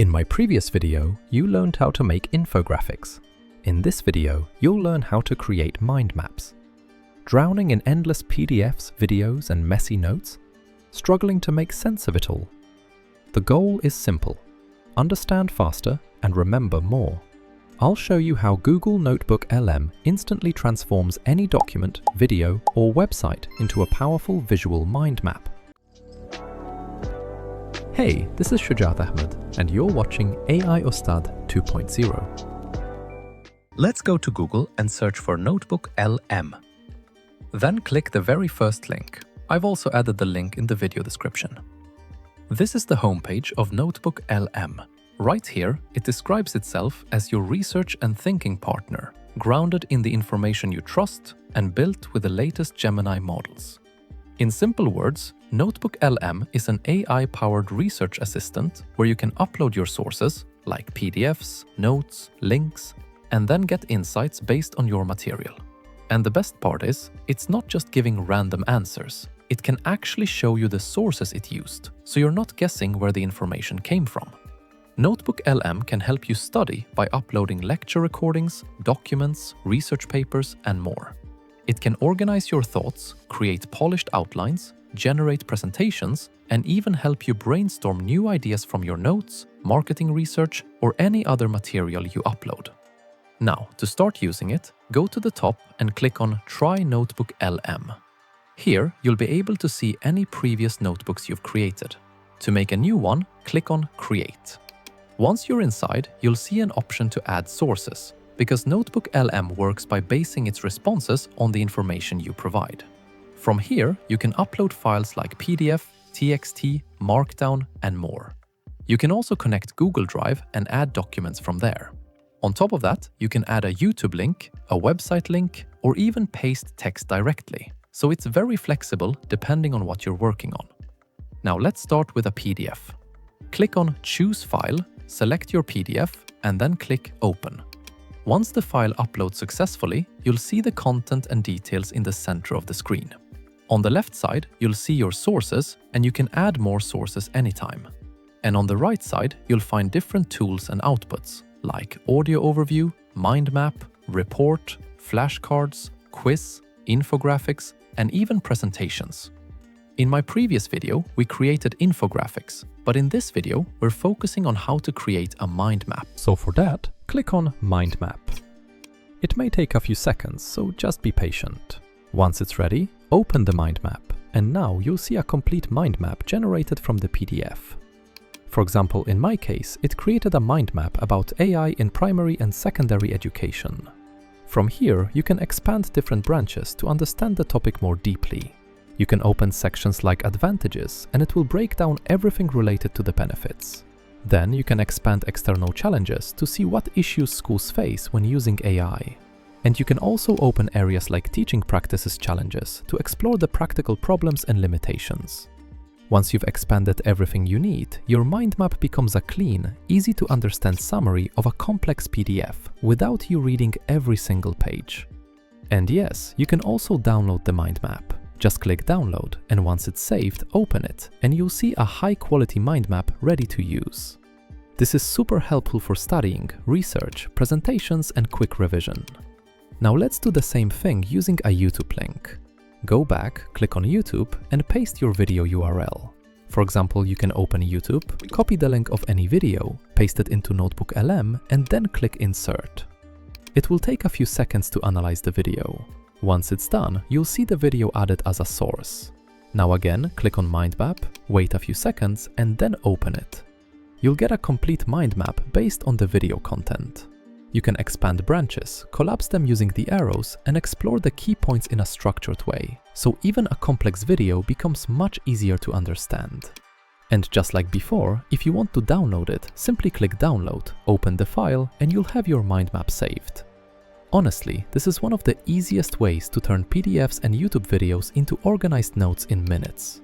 In my previous video, you learned how to make infographics. In this video, you'll learn how to create mind maps. Drowning in endless PDFs, videos, and messy notes? Struggling to make sense of it all? The goal is simple: understand faster and remember more. I'll show you how Google NotebookLM instantly transforms any document, video, or website into a powerful visual mind map. Hey, this is Shujat Ahmed, and you're watching AI Ustad 2.0. Let's go to Google and search for NotebookLM. Then click the very first link. I've also added the link in the video description. This is the homepage of NotebookLM. Right here, it describes itself as your research and thinking partner, grounded in the information you trust and built with the latest Gemini models. In simple words, NotebookLM is an AI-powered research assistant where you can upload your sources, like PDFs, notes, links, and then get insights based on your material. And the best part is, it's not just giving random answers. It can actually show you the sources it used, so you're not guessing where the information came from. NotebookLM can help you study by uploading lecture recordings, documents, research papers, and more. It can organize your thoughts, create polished outlines, generate presentations, and even help you brainstorm new ideas from your notes, marketing research, or any other material you upload. Now, to start using it, go to the top and click on Try NotebookLM. Here, you'll be able to see any previous notebooks you've created. To make a new one, click on Create. Once you're inside, you'll see an option to add sources, because NotebookLM works by basing its responses on the information you provide. From here, you can upload files like PDF, TXT, Markdown, and more. You can also connect Google Drive and add documents from there. On top of that, you can add a YouTube link, a website link, or even paste text directly. So it's very flexible depending on what you're working on. Now let's start with a PDF. Click on Choose File, select your PDF, and then click Open. Once the file uploads successfully, you'll see the content and details in the center of the screen. On the left side, you'll see your sources, and you can add more sources anytime. And on the right side, you'll find different tools and outputs, like audio overview, mind map, report, flashcards, quiz, infographics, and even presentations. In my previous video, we created infographics, but in this video, we're focusing on how to create a mind map. So for that, click on Mind Map. It may take a few seconds, so just be patient. Once it's ready, open the mind map, and now you'll see a complete mind map generated from the PDF. For example, in my case, it created a mind map about AI in primary and secondary education. From here, you can expand different branches to understand the topic more deeply. You can open sections like Advantages, and it will break down everything related to the benefits. Then you can expand external challenges to see what issues schools face when using AI. And you can also open areas like Teaching Practices Challenges to explore the practical problems and limitations. Once you've expanded everything you need, your mind map becomes a clean, easy to understand summary of a complex PDF without you reading every single page. And yes, you can also download the mind map. Just click Download, and once it's saved, open it, and you'll see a high-quality mind map ready to use. This is super helpful for studying, research, presentations, and quick revision. Now let's do the same thing using a YouTube link. Go back, click on YouTube, and paste your video URL. For example, you can open YouTube, copy the link of any video, paste it into NotebookLM, and then click Insert. It will take a few seconds to analyze the video. Once it's done, you'll see the video added as a source. Now again, click on Mind Map, wait a few seconds, and then open it. You'll get a complete mind map based on the video content. You can expand branches, collapse them using the arrows, and explore the key points in a structured way, so even a complex video becomes much easier to understand. And just like before, if you want to download it, simply click Download, open the file, and you'll have your mind map saved. Honestly, this is one of the easiest ways to turn PDFs and YouTube videos into organized notes in minutes.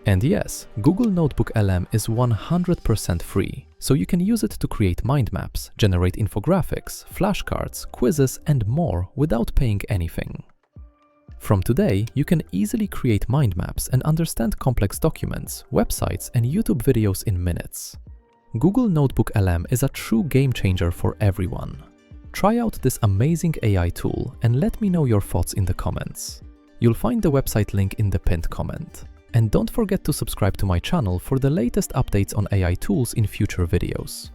And yes, Google NotebookLM is 100% free, so you can use it to create mind maps, generate infographics, flashcards, quizzes, and more without paying anything. From today, you can easily create mind maps and understand complex documents, websites, and YouTube videos in minutes. Google NotebookLM is a true game changer for everyone. Try out this amazing AI tool and let me know your thoughts in the comments. You'll find the website link in the pinned comment. And don't forget to subscribe to my channel for the latest updates on AI tools in future videos.